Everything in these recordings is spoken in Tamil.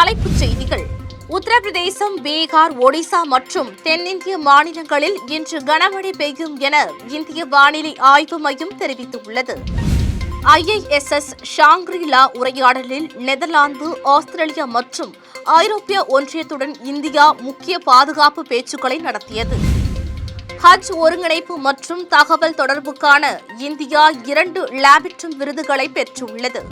தலைப்புச் செய்திகள். உத்தரப்பிரதேசம், பீகார், ஒடிசா மற்றும் தென்னிந்திய மாநிலங்களில் இன்று கனமழை பெய்யும் என இந்திய வானிலை ஆய்வு மையம் தெரிவித்துள்ளது. IISS ஷாங்க்ரி-லா உரையாடலில் நெதர்லாந்து, ஆஸ்திரேலியா மற்றும் ஐரோப்பிய ஒன்றியத்துடன் இந்தியா முக்கிய பாதுகாப்பு பேச்சுக்களை நடத்தியது. ஹஜ் ஒருங்கிணைப்பு மற்றும் தகவல் தொடர்புக்கான இந்தியா 2 லாபிட்டம் விருதுகளை பெற்றுள்ளது.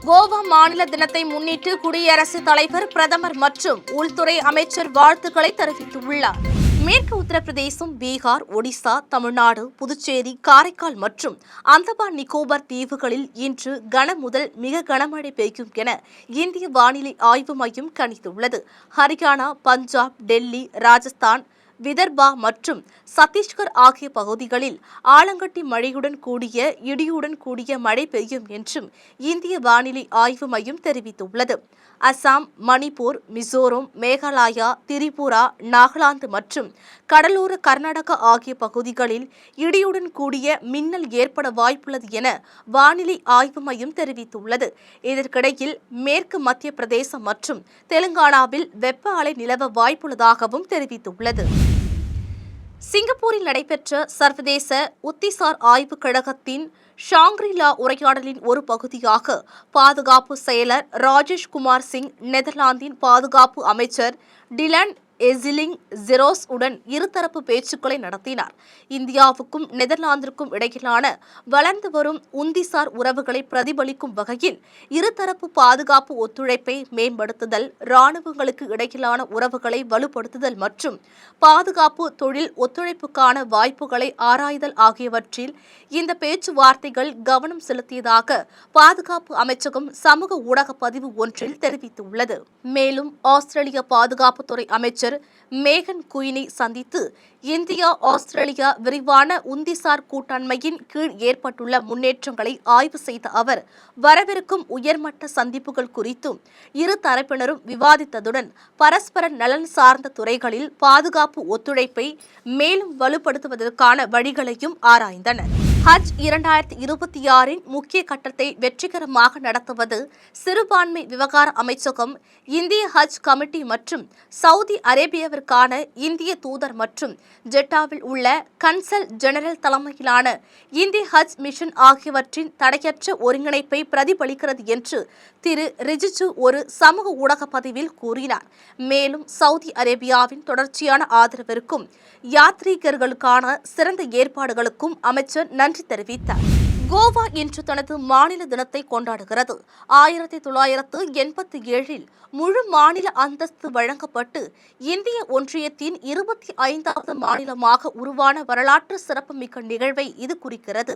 கோவா மாநில தினத்தை முன்னிட்டு குடியரசுத் தலைவர், பிரதமர் மற்றும் உள்துறை அமைச்சர் வாழ்த்துக்களை தெரிவித்துள்ளார். மேற்கு உத்தரப்பிரதேசம், பீகார், ஒடிசா, தமிழ்நாடு, புதுச்சேரி, காரைக்கால் மற்றும் அந்தமான் நிக்கோபார் தீவுகளில் இன்று கன முதல் மிக கனமழை பெய்யும் என இந்திய வானிலை ஆய்வு மையம் கணித்துள்ளது. ஹரியானா, பஞ்சாப், டெல்லி, ராஜஸ்தான், விதர்பா மற்றும் சத்தீஸ்கர் ஆகிய பகுதிகளில் ஆலங்கட்டி மழையுடன் கூடிய இடியுடன் கூடிய மழை பெய்யும் என்றும் இந்திய வானிலை ஆய்வு மையம் தெரிவித்துள்ளது. அசாம், மணிப்பூர், மிசோரம், மேகாலயா, திரிபுரா, நாகாலாந்து மற்றும் கடலோர கர்நாடகா ஆகிய பகுதிகளில் இடியுடன் கூடிய மின்னல் ஏற்பட வாய்ப்புள்ளது என வானிலை ஆய்வு மையம் தெரிவித்துள்ளது. இதற்கிடையில் மேற்கு மத்திய பிரதேசம் மற்றும் தெலுங்கானாவில் வெப்ப அலை நிலவ வாய்ப்புள்ளதாகவும் தெரிவித்துள்ளது. சிங்கப்பூரில் நடைபெற்ற சர்வதேச உத்திசார் ஆய்வுக் கழகத்தின் ஷாங்க்ரி-லா உரையாடலின் ஒரு பகுதியாக பாதுகாப்பு செயலர் ராஜேஷ் குமார் சிங், நெதர்லாந்தின் பாதுகாப்பு அமைச்சர் டிலன் எசிலிங் ஜெரோஸ் உடன் இருதரப்பு பேச்சுக்களை நடத்தினார். இந்தியாவுக்கும் நெதர்லாந்திற்கும் இடையிலான வளர்ந்து வரும் உந்திசார் உறவுகளை பிரதிபலிக்கும் வகையில் இருதரப்பு பாதுகாப்பு ஒத்துழைப்பை மேம்படுத்துதல், இராணுவங்களுக்கு இடையிலான உறவுகளை வலுப்படுத்துதல் மற்றும் பாதுகாப்பு தொழில் ஒத்துழைப்புக்கான வாய்ப்புகளை ஆராய்தல் ஆகியவற்றில் இந்த பேச்சுவார்த்தைகள் கவனம் செலுத்தியதாக பாதுகாப்பு அமைச்சகம் சமூக ஊடக பதிவு ஒன்றில் தெரிவித்துள்ளது. மேலும் ஆஸ்திரேலிய பாதுகாப்புத்துறை அமைச்சர் மேகன் குயினை சந்தித்து இந்தியா, ஆஸ்திரேலியா விரிவான உந்திசார் கூட்டாண்மையின் கீழ் ஏற்பட்டுள்ள முன்னேற்றங்களை ஆய்வு செய்த அவர் வரவிருக்கும் உயர்மட்ட சந்திப்புகள் குறித்தும் இரு தரப்பினரும் விவாதித்ததுடன் பரஸ்பர நலன் சார்ந்த துறைகளில் பாதுகாப்பு ஒத்துழைப்பை மேலும் வலுப்படுத்துவதற்கான வழிகளையும் ஆராய்ந்தனர். ஹஜ் 2026 முக்கிய கட்டத்தை வெற்றிகரமாக நடத்துவது சிறுபான்மை விவகார அமைச்சகம், இந்திய ஹஜ் கமிட்டி மற்றும் சவுதி அரேபியாவிற்கான இந்திய தூதர் மற்றும் ஜெட்டாவில் உள்ள கன்சல் ஜெனரல் தலைமையிலான இந்திய ஹஜ் மிஷன் ஆகியவற்றின் தடையற்ற ஒருங்கிணைப்பை பிரதிபலிக்கிறது என்று திரு ரிஜிஜு ஒரு சமூக ஊடக பதிவில் கூறினார். மேலும் சவுதி அரேபியாவின் தொடர்ச்சியான ஆதரவிற்கும் யாத்ரீகர்களுக்கான சிறந்த ஏற்பாடுகளுக்கும் அமைச்சர் நன்றி தெரிவித்தார். கோவா இன்று தனது மாநில தினத்தை கொண்டாடுகிறது. 1987 முழு மாநில அந்தஸ்து வழங்கப்பட்டு இந்திய ஒன்றியத்தின் 25வது மாநிலமாக உருவான வரலாற்று சிறப்புமிக்க நிகழ்வை இது குறிக்கிறது.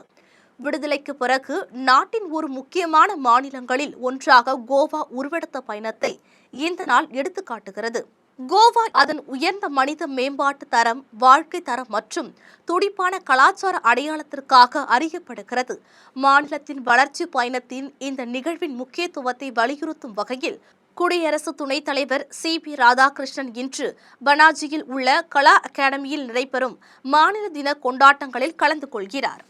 விடுதலைக்கு பிறகு நாட்டின் ஒரு முக்கியமான மாநிலங்களில் ஒன்றாக கோவா உருவெடுத்த பயணத்தை இந்த நாள் எடுத்துக்காட்டுகிறது. கோவா அதன் உயர்ந்த மனித மேம்பாட்டு தரம், வாழ்க்கை தரம் மற்றும் துடிப்பான கலாச்சார அடையாளத்திற்காக அறியப்படுகிறது. மாநிலத்தின் வளர்ச்சி பயணத்தின் இந்த நிகழ்வின் முக்கியத்துவத்தை வலியுறுத்தும் வகையில் குடியரசு துணைத் தலைவர் CP ராதாகிருஷ்ணன் இன்று பனாஜியில் உள்ள கலா அகாடமியில் நடைபெறும் மாநில தின கொண்டாட்டங்களில் கலந்து கொள்கிறார்.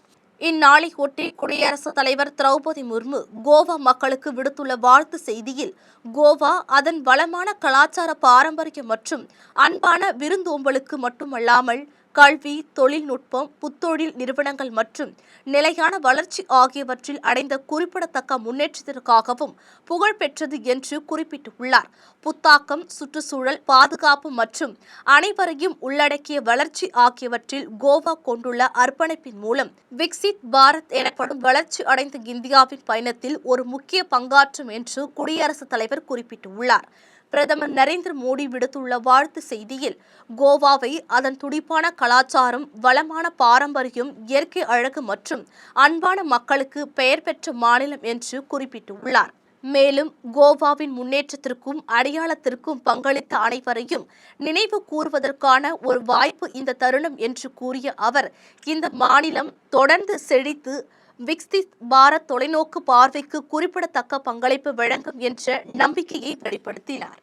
இந்நாளை ஒட்டி குடியரசுத் தலைவர் திரௌபதி முர்மு கோவா மக்களுக்கு விடுத்துள்ள வாழ்த்து செய்தியில், கோவா அதன் வளமான கலாச்சார பாரம்பரியம் மற்றும் அன்பான விருந்தோம்பலுக்கு மட்டுமல்லாமல் கல்வி, தொழில்நுட்பம், புத்தொழில் நிறுவனங்கள் மற்றும் நிலையான வளர்ச்சி ஆகியவற்றில் அடைந்த குறிப்பிடத்தக்க முன்னேற்றத்திற்காகவும் புகழ் பெற்றது என்று குறிப்பிட்டுள்ளார். புத்தாக்கம், சுற்றுச்சூழல் பாதுகாப்பு மற்றும் அனைவரையும் உள்ளடக்கிய வளர்ச்சி ஆகியவற்றில் கோவா கொண்டுள்ள அர்ப்பணிப்பின் மூலம் விக்சித் பாரத் எனப்படும் வளர்ச்சி அடைந்த இந்தியாவின் பயணத்தில் ஒரு முக்கிய பங்காற்றும் என்று குடியரசுத் தலைவர் குறிப்பிட்டுள்ளார். பிரதமர் நரேந்திர மோடி விடுத்துள்ள வாழ்த்து செய்தியில், கோவாவை அதன் துடிப்பான கலாச்சாரம், வளமான பாரம்பரியம், இயற்கை அழகு மற்றும் அன்பான மக்களுக்கு பெயர் பெற்ற மாநிலம் என்று குறிப்பிட்டுள்ளார். மேலும் கோவாவின் முன்னேற்றத்திற்கும் அடையாளத்திற்கும் பங்களித்த அனைவரையும் நினைவு கூறுவதற்கான ஒரு வாய்ப்பு இந்த தருணம் என்று கூறிய அவர், இந்த மாநிலம் தொடர்ந்து செழித்து விக்சித் பாரத் தொலைநோக்கு பார்வைக்கு குறிப்பிடத்தக்க பங்களிப்பு வழங்கும் என்ற நம்பிக்கையை வெளிப்படுத்தினார்.